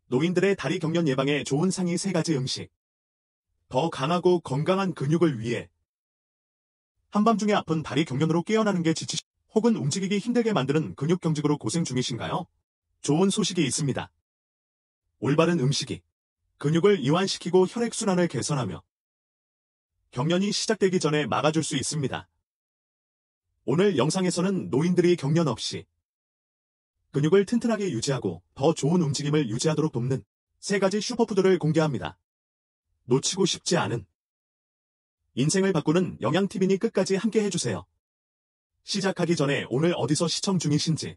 노인들의 다리 경련 예방에 좋은 상의 3가지 음식. 더 강하고 건강한 근육을 위해 한밤중에 아픈 다리 경련으로 깨어나는 게 혹은 움직이기 힘들게 만드는 근육 경직으로 고생 중이신가요? 좋은 소식이 있습니다. 올바른 음식이 근육을 이완시키고 혈액순환을 개선하며 경련이 시작되기 전에 막아줄 수 있습니다. 오늘 영상에서는 노인들이 경련 없이 근육을 튼튼하게 유지하고 더 좋은 움직임을 유지하도록 돕는 3가지 슈퍼푸드를 공개합니다. 놓치고 싶지 않은 인생을 바꾸는 영양팁이니 끝까지 함께 해주세요. 시작하기 전에 오늘 어디서 시청 중이신지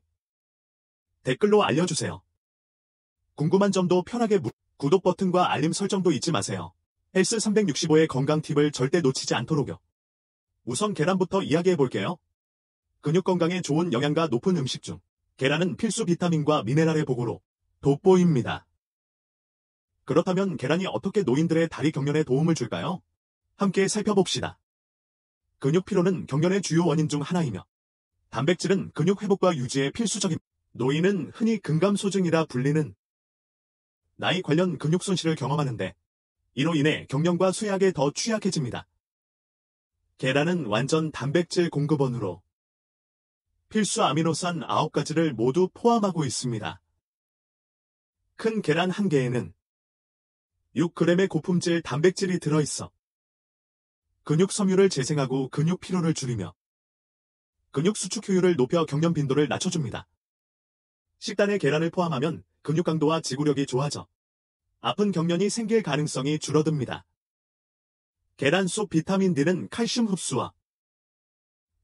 댓글로 알려주세요. 궁금한 점도 편하게 구독 버튼과 알림 설정도 잊지 마세요. 헬스 365의 건강 팁을 절대 놓치지 않도록요. 우선 계란부터 이야기해볼게요. 근육 건강에 좋은 영양가 높은 음식 중 계란은 필수 비타민과 미네랄의 보고로 돋보입니다. 그렇다면 계란이 어떻게 노인들의 다리 경련에 도움을 줄까요? 함께 살펴봅시다. 근육 피로는 경련의 주요 원인 중 하나이며 단백질은 근육 회복과 유지에 필수적인 노인은 흔히 근감소증이라 불리는 나이 관련 근육 손실을 경험하는데 이로 인해 경련과 쇠약에 더 취약해집니다. 계란은 완전 단백질 공급원으로 필수 아미노산 9가지를 모두 포함하고 있습니다. 큰 계란 1개에는 6g의 고품질 단백질이 들어있어 근육 섬유를 재생하고 근육 피로를 줄이며 근육 수축 효율을 높여 경련 빈도를 낮춰줍니다. 식단에 계란을 포함하면 근육 강도와 지구력이 좋아져 아픈 경련이 생길 가능성이 줄어듭니다. 계란 속 비타민 D는 칼슘 흡수와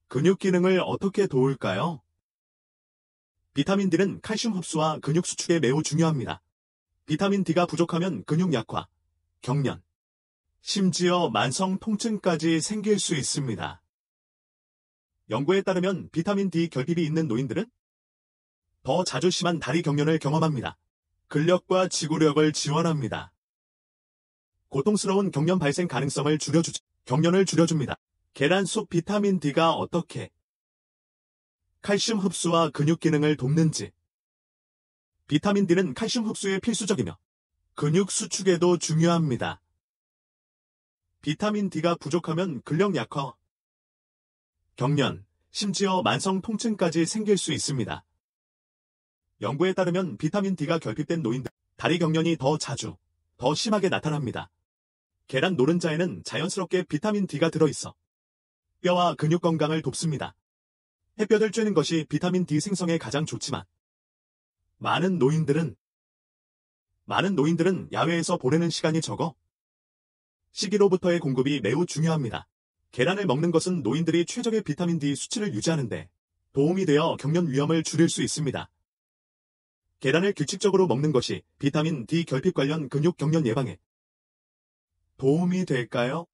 근육 기능을 어떻게 도울까요? 비타민 D는 칼슘 흡수와 근육 수축에 매우 중요합니다. 비타민 D가 부족하면 근육 약화, 경련, 심지어 만성 통증까지 생길 수 있습니다. 연구에 따르면 비타민 D 결핍이 있는 노인들은 더 자주 심한 다리 경련을 경험합니다. 근력과 지구력을 지원합니다. 고통스러운 경련 발생 가능성을 경련을 줄여줍니다. 계란 속 비타민 D가 어떻게 칼슘 흡수와 근육 기능을 돕는지. 비타민 D는 칼슘 흡수에 필수적이며 근육 수축에도 중요합니다. 비타민 D가 부족하면 근력 약화, 경련, 심지어 만성 통증까지 생길 수 있습니다. 연구에 따르면 비타민 D가 결핍된 노인들, 다리 경련이 더 자주, 더 심하게 나타납니다. 계란 노른자에는 자연스럽게 비타민 D가 들어있어 뼈와 근육 건강을 돕습니다. 햇볕을 쬐는 것이 비타민 D 생성에 가장 좋지만 많은 노인들은 야외에서 보내는 시간이 적어 식이로부터의 공급이 매우 중요합니다. 계란을 먹는 것은 노인들이 최적의 비타민 D 수치를 유지하는 데 도움이 되어 경련 위험을 줄일 수 있습니다. 계란을 규칙적으로 먹는 것이 비타민 D 결핍 관련 근육 경련 예방에 도움이 될까요?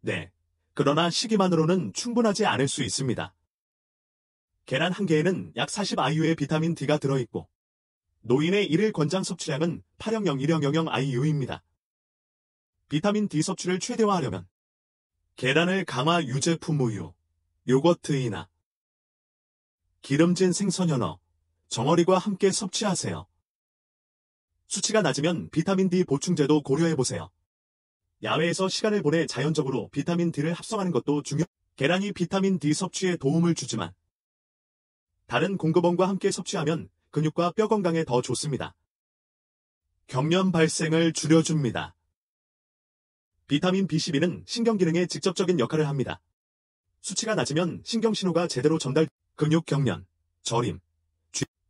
네. 그러나 시기만으로는 충분하지 않을 수 있습니다. 계란 1개에는 약 40IU의 비타민 D가 들어있고 노인의 일일 권장 섭취량은 800-100-IU입니다. 비타민 D 섭취를 최대화하려면 계란을 강화 유제품 우유, 요거트이나 기름진 생선 연어, 정어리과 함께 섭취하세요. 수치가 낮으면 비타민 D 보충제도 고려해보세요. 야외에서 시간을 보내 자연적으로 비타민 D를 합성하는 것도 계란이 비타민 D 섭취에 도움을 주지만 다른 공급원과 함께 섭취하면 근육과 뼈 건강에 더 좋습니다. 경련 발생을 줄여줍니다. 비타민 B12는 신경 기능에 직접적인 역할을 합니다. 수치가 낮으면 신경 신호가 제대로 근육 경련, 저림,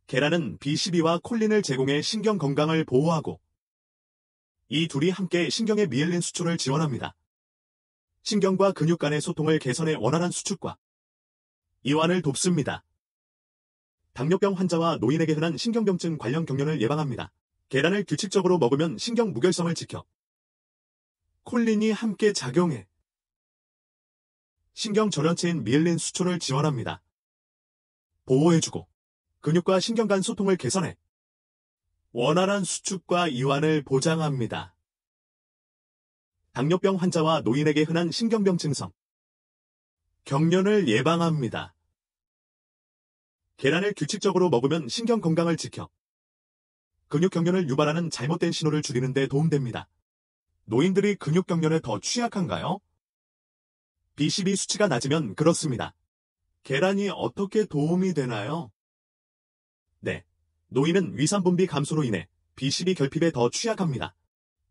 계란은 B12와 콜린을 제공해 신경 건강을 보호하고 이 둘이 함께 신경의 미엘린 수초를 지원합니다. 신경과 근육 간의 소통을 개선해 원활한 수축과 이완을 돕습니다. 당뇨병 환자와 노인에게 흔한 신경병증 관련 경련을 예방합니다. 계란을 규칙적으로 먹으면 신경 무결성을 지켜 콜린이 함께 작용해 신경 전원체인 미엘린 수초를 지원합니다. 보호해주고 근육과 신경 간 소통을 개선해 원활한 수축과 이완을 보장합니다. 당뇨병 환자와 노인에게 흔한 신경병 증상, 경련을 예방합니다. 계란을 규칙적으로 먹으면 신경 건강을 지켜 근육 경련을 유발하는 잘못된 신호를 줄이는 데 도움됩니다. 노인들이 근육 경련에 더 취약한가요? B12 수치가 낮으면 그렇습니다. 계란이 어떻게 도움이 되나요? 네. 노인은 위산 분비 감소로 인해 B12 결핍에 더 취약합니다.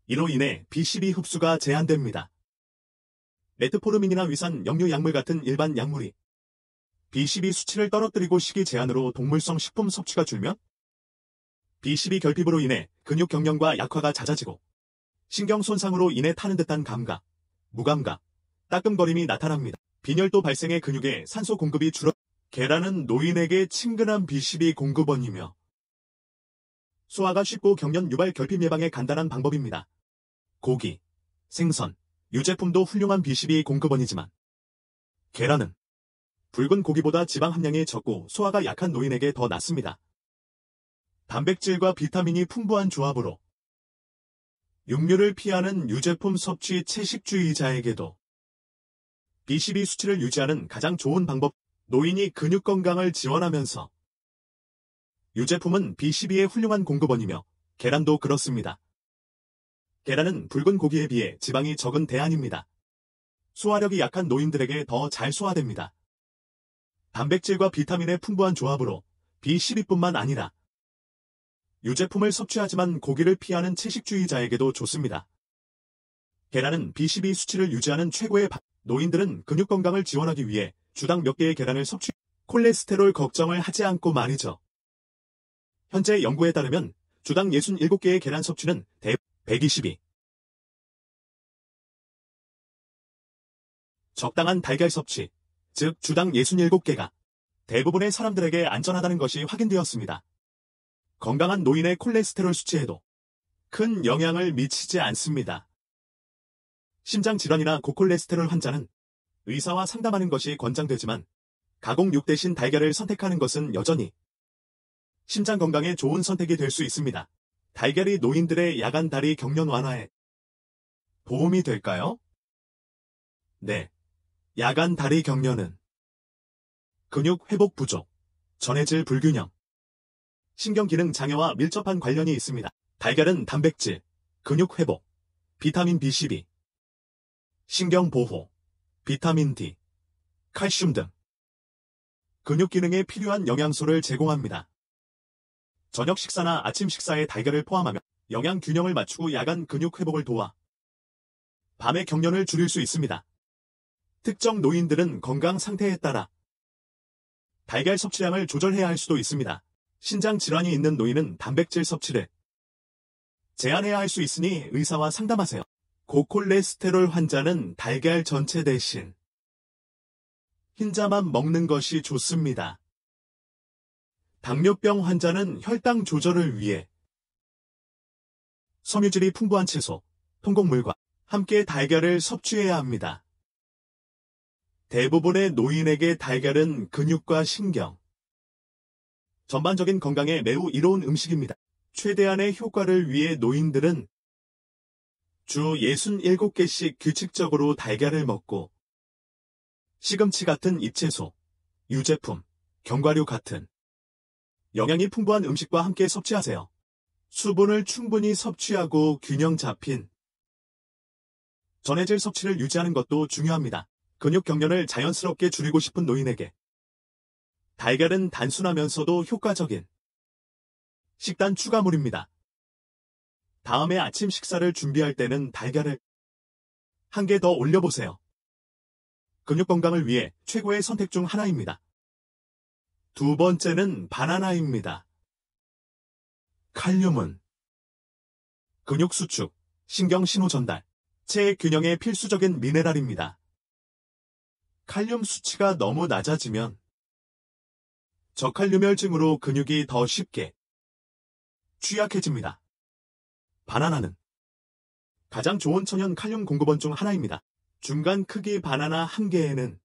이로 인해 B12 흡수가 제한됩니다. 메트포르민이나 위산, 역류 약물 같은 일반 약물이 B12 수치를 떨어뜨리고 식이 제한으로 동물성 식품 섭취가 줄면 B12 결핍으로 인해 근육 경련과 약화가 잦아지고 신경 손상으로 인해 타는 듯한 감각, 무감각, 따끔거림이 나타납니다. 빈혈도 발생해 근육에 산소 공급이 줄어 계란은 노인에게 친근한 B12 공급원이며 소화가 쉽고 경련 유발 결핍 예방에 간단한 방법입니다. 고기, 생선, 유제품도 훌륭한 B12 공급원이지만 계란은 붉은 고기보다 지방 함량이 적고 소화가 약한 노인에게 더 낫습니다. 단백질과 비타민이 풍부한 조합으로 육류를 피하는 유제품 섭취 채식주의자에게도 B12 수치를 유지하는 가장 좋은 방법, 노인이 근육 건강을 지원하면서 유제품은 B12의 훌륭한 공급원이며 계란도 그렇습니다. 계란은 붉은 고기에 비해 지방이 적은 대안입니다. 소화력이 약한 노인들에게 더 잘 소화됩니다. 단백질과 비타민의 풍부한 조합으로 B12뿐만 아니라 유제품을 섭취하지만 고기를 피하는 채식주의자에게도 좋습니다. 계란은 B12 수치를 유지하는 최고의 노인들은 근육 건강을 지원하기 위해 주당 몇 개의 계란을 콜레스테롤 걱정을 하지 않고 말이죠. 현재 연구에 따르면 주당 67개의 계란 섭취는 122. 적당한 달걀 섭취, 즉 주당 67개가 대부분의 사람들에게 안전하다는 것이 확인되었습니다. 건강한 노인의 콜레스테롤 수치에도 큰 영향을 미치지 않습니다. 심장질환이나 고콜레스테롤 환자는 의사와 상담하는 것이 권장되지만 가공육 대신 달걀을 선택하는 것은 여전히 심장 건강에 좋은 선택이 될 수 있습니다. 달걀이 노인들의 야간 다리 경련 완화에 도움이 될까요? 네. 야간 다리 경련은 근육 회복 부족, 전해질 불균형, 신경기능 장애와 밀접한 관련이 있습니다. 달걀은 단백질, 근육 회복, 비타민 B12, 신경보호, 비타민 D, 칼슘 등 근육 기능에 필요한 영양소를 제공합니다. 저녁 식사나 아침 식사에 달걀을 포함하며 영양 균형을 맞추고 야간 근육 회복을 도와 밤의 경련을 줄일 수 있습니다. 특정 노인들은 건강 상태에 따라 달걀 섭취량을 조절해야 할 수도 있습니다. 신장 질환이 있는 노인은 단백질 섭취를 제한해야 할 수 있으니 의사와 상담하세요. 고콜레스테롤 환자는 달걀 전체 대신 흰자만 먹는 것이 좋습니다. 당뇨병 환자는 혈당 조절을 위해 섬유질이 풍부한 채소, 통곡물과 함께 달걀을 섭취해야 합니다. 대부분의 노인에게 달걀은 근육과 신경, 전반적인 건강에 매우 이로운 음식입니다. 최대한의 효과를 위해 노인들은 주 67개씩 규칙적으로 달걀을 먹고 시금치 같은 잎채소, 유제품, 견과류 같은 영양이 풍부한 음식과 함께 섭취하세요. 수분을 충분히 섭취하고 균형 잡힌 전해질 섭취를 유지하는 것도 중요합니다. 근육 경련을 자연스럽게 줄이고 싶은 노인에게 달걀은 단순하면서도 효과적인 식단 추가물입니다. 다음에 아침 식사를 준비할 때는 달걀을 한 개 더 올려보세요. 근육 건강을 위해 최고의 선택 중 하나입니다. 두 번째는 바나나입니다. 칼륨은 근육 수축, 신경 신호 전달, 체액 균형에 필수적인 미네랄입니다. 칼륨 수치가 너무 낮아지면 저칼륨혈증으로 근육이 더 쉽게 취약해집니다. 바나나는 가장 좋은 천연 칼륨 공급원 중 하나입니다. 중간 크기 바나나 한 개에는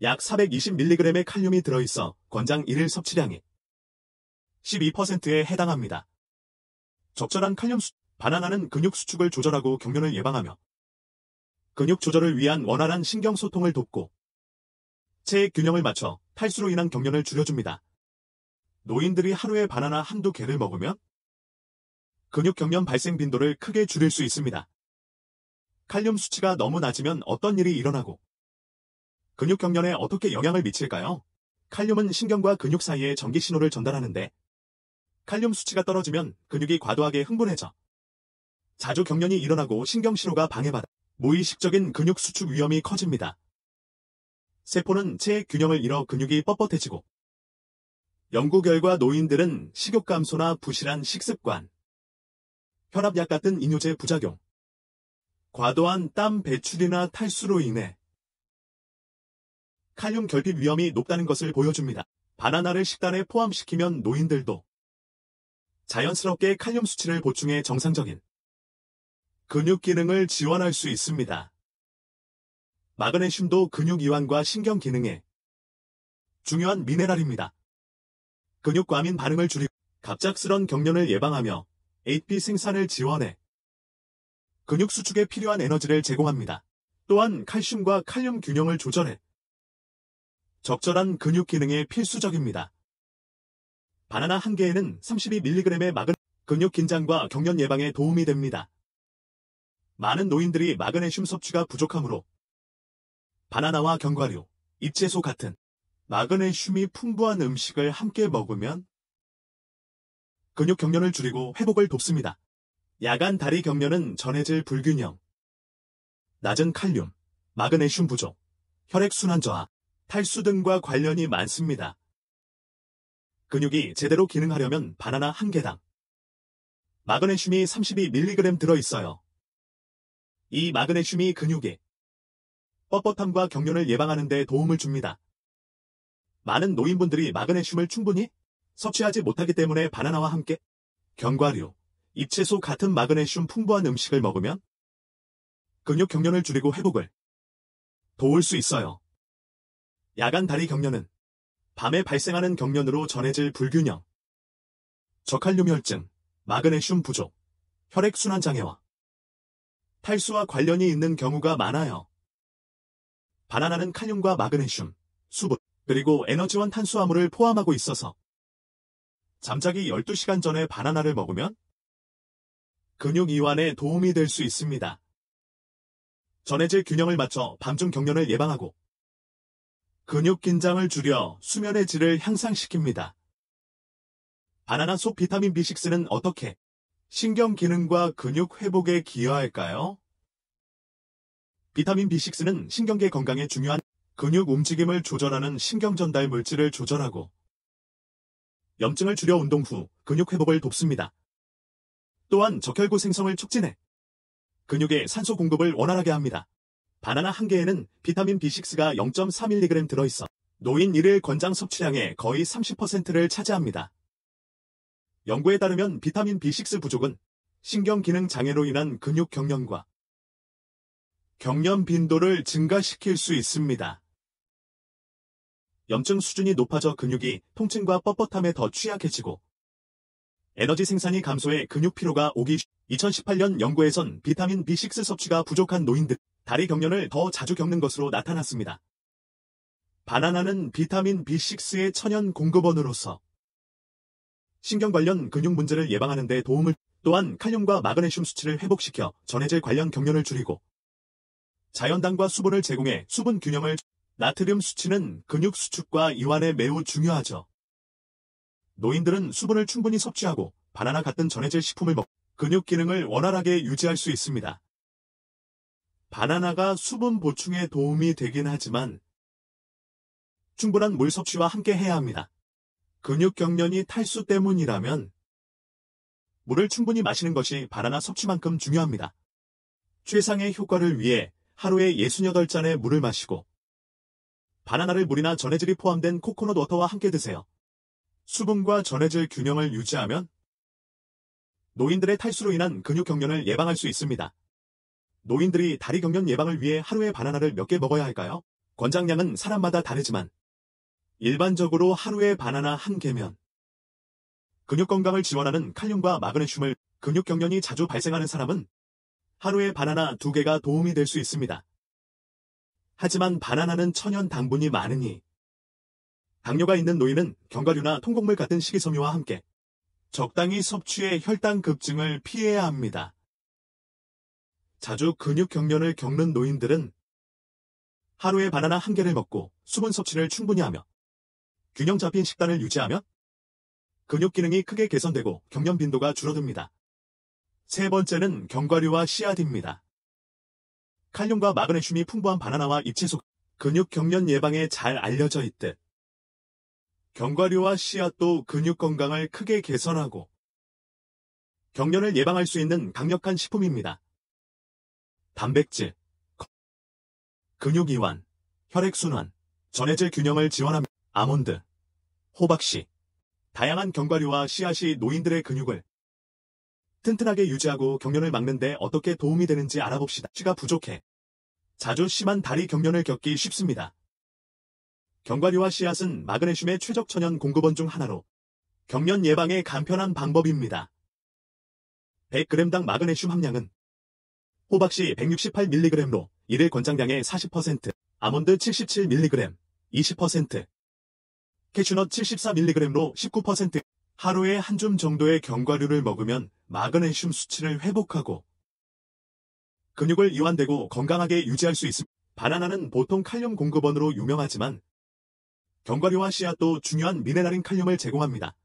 약 420mg의 칼륨이 들어있어 권장 1일 섭취량이 12%에 해당합니다. 적절한 칼륨 바나나는 근육 수축을 조절하고 경련을 예방하며 근육 조절을 위한 원활한 신경 소통을 돕고 체액 균형을 맞춰 탈수로 인한 경련을 줄여줍니다. 노인들이 하루에 바나나 한두 개를 먹으면 근육 경련 발생 빈도를 크게 줄일 수 있습니다. 칼륨 수치가 너무 낮으면 어떤 일이 일어나고 근육 경련에 어떻게 영향을 미칠까요? 칼륨은 신경과 근육 사이에 전기 신호를 전달하는데 칼륨 수치가 떨어지면 근육이 과도하게 흥분해져 자주 경련이 일어나고 신경 신호가 방해받아 무의식적인 근육 수축 위험이 커집니다. 세포는 체액 균형을 잃어 근육이 뻣뻣해지고 연구 결과 노인들은 식욕 감소나 부실한 식습관, 혈압약 같은 이뇨제 부작용, 과도한 땀 배출이나 탈수로 인해 칼륨 결핍 위험이 높다는 것을 보여줍니다. 바나나를 식단에 포함시키면 노인들도 자연스럽게 칼륨 수치를 보충해 정상적인 근육 기능을 지원할 수 있습니다. 마그네슘도 근육 이완과 신경 기능에 중요한 미네랄입니다. 근육 과민 반응을 줄이고 갑작스런 경련을 예방하며 ATP 생산을 지원해 근육 수축에 필요한 에너지를 제공합니다. 또한 칼슘과 칼륨 균형을 조절해 적절한 근육 기능에 필수적입니다. 바나나 한 개에는 32mg의 근육 긴장과 경련 예방에 도움이 됩니다. 많은 노인들이 마그네슘 섭취가 부족하므로 바나나와 견과류, 잎채소 같은 마그네슘이 풍부한 음식을 함께 먹으면 근육 경련을 줄이고 회복을 돕습니다. 야간 다리 경련은 전해질 불균형, 낮은 칼륨, 마그네슘 부족, 혈액순환 저하, 탈수 등과 관련이 많습니다. 근육이 제대로 기능하려면 바나나 한 개당 마그네슘이 32mg 들어있어요. 이 마그네슘이 근육의 뻣뻣함과 경련을 예방하는 데 도움을 줍니다. 많은 노인분들이 마그네슘을 충분히 섭취하지 못하기 때문에 바나나와 함께 견과류, 잎채소 같은 마그네슘 풍부한 음식을 먹으면 근육 경련을 줄이고 회복을 도울 수 있어요. 야간 다리 경련은 밤에 발생하는 경련으로 전해질 불균형, 저칼륨 혈증, 마그네슘 부족, 혈액순환 장애와 탈수와 관련이 있는 경우가 많아요. 바나나는 칼륨과 마그네슘, 수분, 그리고 에너지원 탄수화물을 포함하고 있어서 잠자기 12시간 전에 바나나를 먹으면 근육 이완에 도움이 될 수 있습니다. 전해질 균형을 맞춰 밤중 경련을 예방하고 근육 긴장을 줄여 수면의 질을 향상시킵니다. 바나나 속 비타민 B6는 어떻게 신경 기능과 근육 회복에 기여할까요? 비타민 B6는 신경계 건강에 중요한 근육 움직임을 조절하는 신경 전달 물질을 조절하고 염증을 줄여 운동 후 근육 회복을 돕습니다. 또한 적혈구 생성을 촉진해 근육에 산소 공급을 원활하게 합니다. 바나나 한 개에는 비타민 B6가 0.4mg 들어있어 노인 1일 권장 섭취량의 거의 30%를 차지합니다. 연구에 따르면 비타민 B6 부족은 신경 기능 장애로 인한 근육 경련과 경련 빈도를 증가시킬 수 있습니다. 염증 수준이 높아져 근육이 통증과 뻣뻣함에 더 취약해지고 에너지 생산이 감소해 근육 피로가 오기 2018년 연구에선 비타민 B6 섭취가 부족한 노인들 다리 경련을 더 자주 겪는 것으로 나타났습니다. 바나나는 비타민 B6의 천연 공급원으로서 신경 관련 근육 문제를 예방하는 데 도움을 또한 칼륨과 마그네슘 수치를 회복시켜 전해질 관련 경련을 줄이고 자연당과 수분을 제공해 수분 균형을 나트륨 수치는 근육 수축과 이완에 매우 중요하죠. 노인들은 수분을 충분히 섭취하고 바나나 같은 전해질 식품을 먹고 근육 기능을 원활하게 유지할 수 있습니다. 바나나가 수분 보충에 도움이 되긴 하지만 충분한 물 섭취와 함께 해야 합니다. 근육 경련이 탈수 때문이라면 물을 충분히 마시는 것이 바나나 섭취만큼 중요합니다. 최상의 효과를 위해 하루에 68잔의 물을 마시고 바나나를 물이나 전해질이 포함된 코코넛 워터와 함께 드세요. 수분과 전해질 균형을 유지하면 노인들의 탈수로 인한 근육 경련을 예방할 수 있습니다. 노인들이 다리 경련 예방을 위해 하루에 바나나를 몇 개 먹어야 할까요? 권장량은 사람마다 다르지만 일반적으로 하루에 바나나 한 개면 근육 건강을 지원하는 칼륨과 마그네슘을 근육 경련이 자주 발생하는 사람은 하루에 바나나 2개가 도움이 될 수 있습니다. 하지만 바나나는 천연 당분이 많으니 당뇨가 있는 노인은 견과류나 통곡물 같은 식이섬유와 함께 적당히 섭취해 혈당 급증을 피해야 합니다. 자주 근육 경련을 겪는 노인들은 하루에 바나나 1개를 먹고 수분 섭취를 충분히 하며 균형 잡힌 식단을 유지하면 근육 기능이 크게 개선되고 경련 빈도가 줄어듭니다. 세 번째는 견과류와 씨앗입니다. 칼륨과 마그네슘이 풍부한 바나나와 잎채소, 근육 경련 예방에 잘 알려져 있듯 견과류와 씨앗도 근육 건강을 크게 개선하고 경련을 예방할 수 있는 강력한 식품입니다. 단백질, 근육 이완, 혈액순환, 전해질 균형을 지원하며 아몬드, 호박씨, 다양한 견과류와 씨앗이 노인들의 근육을 튼튼하게 유지하고 경련을 막는 데 어떻게 도움이 되는지 알아봅시다. 씨가 부족해 자주 심한 다리 경련을 겪기 쉽습니다. 견과류와 씨앗은 마그네슘의 최적 천연 공급원 중 하나로 경련 예방에 간편한 방법입니다. 100g당 마그네슘 함량은 호박씨 168mg로 일일 권장량의 40%, 아몬드 77mg, 20%, 캐슈넛 74mg로 19%, 하루에 한 줌 정도의 견과류를 먹으면 마그네슘 수치를 회복하고 근육을 이완되고 건강하게 유지할 수 있습니다. 바나나는 보통 칼륨 공급원으로 유명하지만 견과류와 씨앗도 중요한 미네랄인 칼륨을 제공합니다.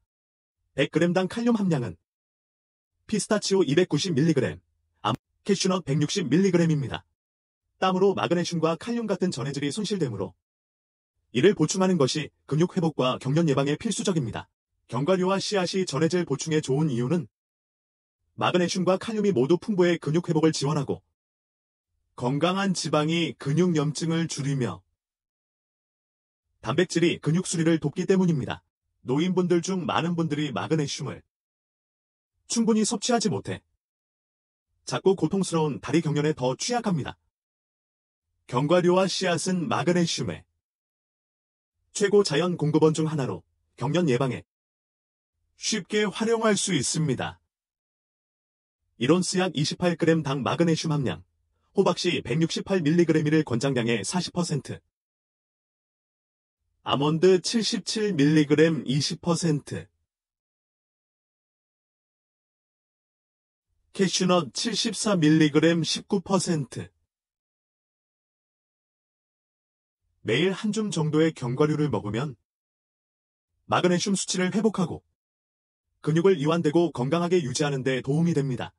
100g당 칼륨 함량은 피스타치오 290mg, 캐슈넛 160mg입니다. 땀으로 마그네슘과 칼륨 같은 전해질이 손실되므로 이를 보충하는 것이 근육 회복과 경련 예방에 필수적입니다. 견과류와 씨앗이 전해질 보충에 좋은 이유는 마그네슘과 칼륨이 모두 풍부해 근육 회복을 지원하고 건강한 지방이 근육 염증을 줄이며 단백질이 근육 수리를 돕기 때문입니다. 노인분들 중 많은 분들이 마그네슘을 충분히 섭취하지 못해 자꾸 고통스러운 다리 경련에 더 취약합니다. 견과류와 씨앗은 마그네슘의 최고 자연 공급원 중 하나로 경련 예방에 쉽게 활용할 수 있습니다. 이론스 약 28g당 마그네슘 함량, 호박씨 168mg를 권장량의 40%, 아몬드 77mg 20%, 캐슈넛 74mg 19%, 매일 한 줌 정도의 견과류를 먹으면 마그네슘 수치를 회복하고 근육을 이완되고 건강하게 유지하는 데 도움이 됩니다.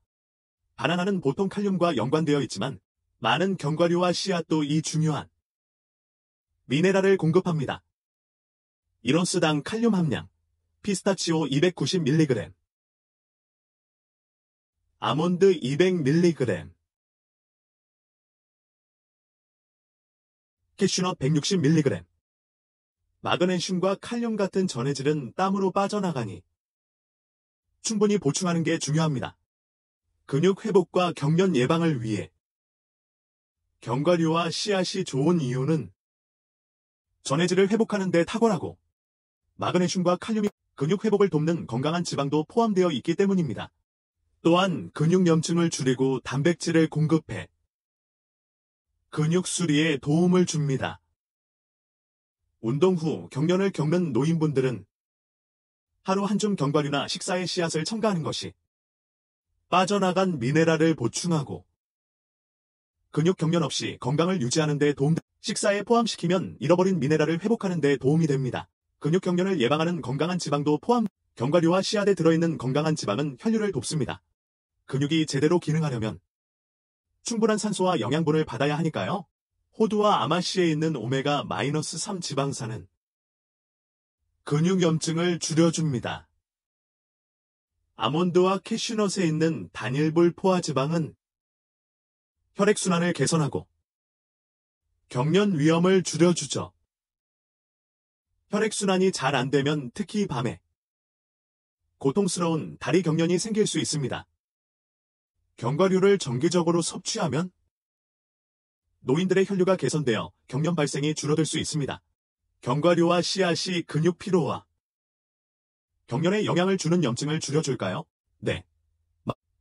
바나나는 보통 칼륨과 연관되어 있지만 많은 견과류와 씨앗도 이 중요한 미네랄을 공급합니다. 1온스당 칼륨 함량, 피스타치오 290mg, 아몬드 200mg, 캐슈넛 160mg. 마그네슘과 칼륨 같은 전해질은 땀으로 빠져나가니 충분히 보충하는 게 중요합니다. 근육 회복과 경련 예방을 위해 견과류와 씨앗이 좋은 이유는 전해질을 회복하는 데 탁월하고 마그네슘과 칼륨이 근육 회복을 돕는 건강한 지방도 포함되어 있기 때문입니다. 또한 근육 염증을 줄이고 단백질을 공급해 근육 수리에 도움을 줍니다. 운동 후 경련을 겪는 노인분들은 하루 한 줌 견과류나 식사에 씨앗을 첨가하는 것이 빠져나간 미네랄을 보충하고 근육 경련 없이 건강을 유지하는 데 식사에 포함시키면 잃어버린 미네랄을 회복하는 데 도움이 됩니다. 근육 경련을 예방하는 건강한 지방도 포함, 견과류와 씨앗에 들어있는 건강한 지방은 혈류를 돕습니다. 근육이 제대로 기능하려면 충분한 산소와 영양분을 받아야 하니까요. 호두와 아마씨에 있는 오메가-3 지방산은 근육 염증을 줄여줍니다. 아몬드와 캐슈넛에 있는 단일불 포화지방은 혈액순환을 개선하고 경련 위험을 줄여주죠. 혈액순환이 잘 안되면 특히 밤에 고통스러운 다리 경련이 생길 수 있습니다. 견과류를 정기적으로 섭취하면 노인들의 혈류가 개선되어 경련 발생이 줄어들 수 있습니다. 견과류와 씨앗이 근육 피로와 경련에 영향을 주는 염증을 줄여줄까요? 네.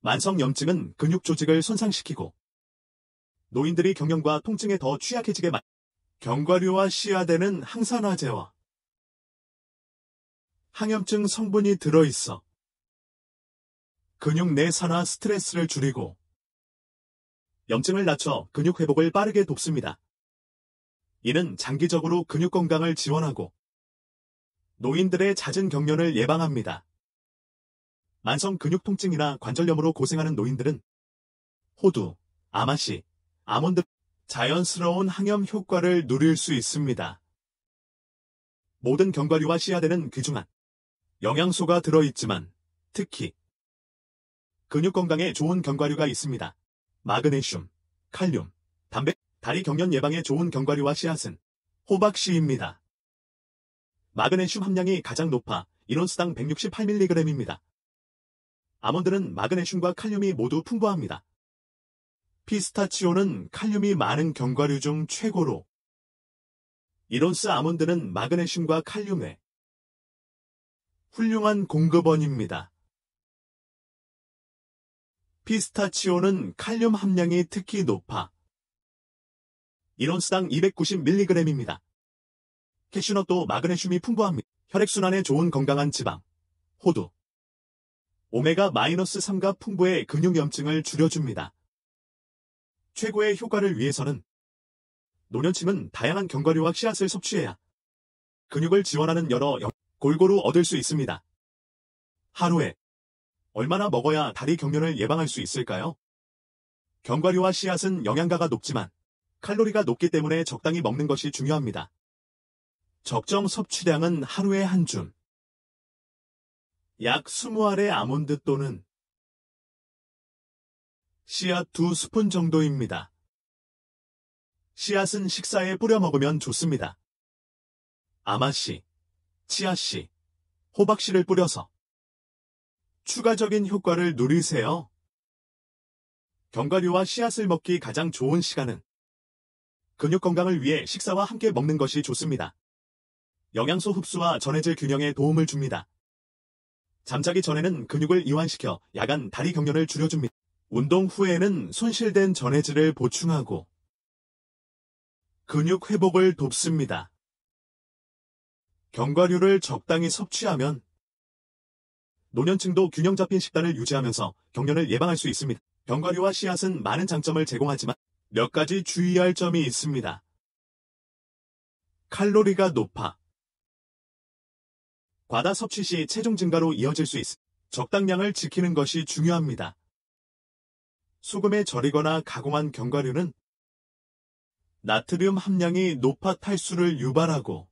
만성 염증은 근육 조직을 손상시키고 노인들이 경련과 통증에 더 취약해지게 견과류와 씨앗에는 항산화제와 항염증 성분이 들어있어 근육 내 산화 스트레스를 줄이고 염증을 낮춰 근육 회복을 빠르게 돕습니다. 이는 장기적으로 근육 건강을 지원하고 노인들의 잦은 경련을 예방합니다. 만성 근육 통증이나 관절염으로 고생하는 노인들은 호두, 아마씨, 아몬드 자연스러운 항염 효과를 누릴 수 있습니다. 모든 견과류와 씨앗에는 귀중한 영양소가 들어있지만 특히 근육 건강에 좋은 견과류가 있습니다. 마그네슘, 칼륨, 다리 경련 예방에 좋은 견과류와 씨앗은 호박씨입니다. 마그네슘 함량이 가장 높아 1온스당 168mg입니다. 아몬드는 마그네슘과 칼륨이 모두 풍부합니다. 피스타치오는 칼륨이 많은 견과류 중 최고로 1온스 아몬드는 마그네슘과 칼륨의 훌륭한 공급원입니다. 피스타치오는 칼륨 함량이 특히 높아 1온스당 290mg입니다. 캐슈넛도 마그네슘이 풍부합니다. 혈액순환에 좋은 건강한 지방, 호두, 오메가-3가 풍부해 근육염증을 줄여줍니다. 최고의 효과를 위해서는 노년층은 다양한 견과류와 씨앗을 섭취해야 근육을 지원하는 골고루 얻을 수 있습니다. 하루에 얼마나 먹어야 다리 경련을 예방할 수 있을까요? 견과류와 씨앗은 영양가가 높지만 칼로리가 높기 때문에 적당히 먹는 것이 중요합니다. 적정 섭취량은 하루에 한 줌, 약 20알의 아몬드 또는 씨앗 2스푼 정도입니다. 씨앗은 식사에 뿌려 먹으면 좋습니다. 아마씨, 치아씨, 호박씨를 뿌려서 추가적인 효과를 누리세요. 견과류와 씨앗을 먹기 가장 좋은 시간은 근육 건강을 위해 식사와 함께 먹는 것이 좋습니다. 영양소 흡수와 전해질 균형에 도움을 줍니다. 잠자기 전에는 근육을 이완시켜 야간 다리 경련을 줄여줍니다. 운동 후에는 손실된 전해질을 보충하고 근육 회복을 돕습니다. 견과류를 적당히 섭취하면 노년층도 균형 잡힌 식단을 유지하면서 경련을 예방할 수 있습니다. 견과류와 씨앗은 많은 장점을 제공하지만 몇 가지 주의할 점이 있습니다. 칼로리가 높아 과다 섭취 시 체중 증가로 이어질 수 있으며 적당량을 지키는 것이 중요합니다. 소금에 절이거나 가공한 견과류는 나트륨 함량이 높아 탈수를 유발하고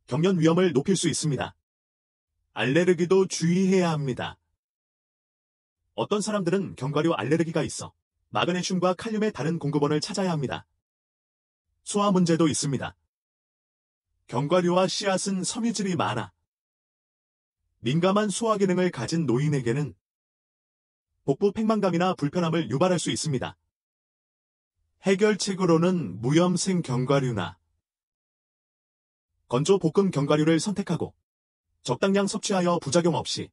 경련 위험을 높일 수 있습니다. 알레르기도 주의해야 합니다. 어떤 사람들은 견과류 알레르기가 있어 마그네슘과 칼륨의 다른 공급원을 찾아야 합니다. 소화 문제도 있습니다. 견과류와 씨앗은 섬유질이 많아 민감한 소화 기능을 가진 노인에게는 복부 팽만감이나 불편함을 유발할 수 있습니다. 해결책으로는 무염생 견과류나 건조 볶음 견과류를 선택하고 적당량 섭취하여 부작용 없이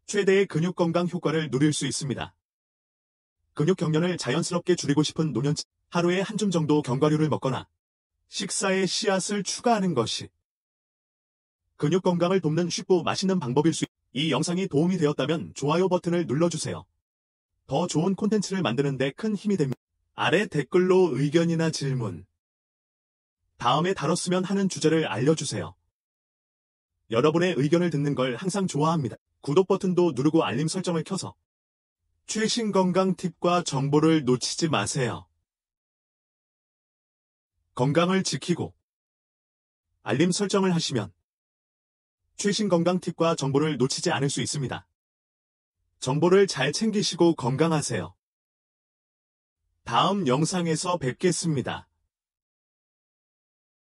최대의 근육 건강 효과를 누릴 수 있습니다. 근육 경련을 자연스럽게 줄이고 싶은 노년층, 하루에 한 줌 정도 견과류를 먹거나 식사에 씨앗을 추가하는 것이 근육 건강을 돕는 쉽고 맛있는 방법일 수 있습니다. 이 영상이 도움이 되었다면 좋아요 버튼을 눌러주세요. 더 좋은 콘텐츠를 만드는 데 큰 힘이 됩니다. 아래 댓글로 의견이나 질문, 다음에 다뤘으면 하는 주제를 알려주세요. 여러분의 의견을 듣는 걸 항상 좋아합니다. 구독 버튼도 누르고 알림 설정을 켜서 최신 건강 팁과 정보를 놓치지 마세요. 건강을 지키고 알림 설정을 하시면 최신 건강 팁과 정보를 놓치지 않을 수 있습니다. 정보를 잘 챙기시고 건강하세요. 다음 영상에서 뵙겠습니다.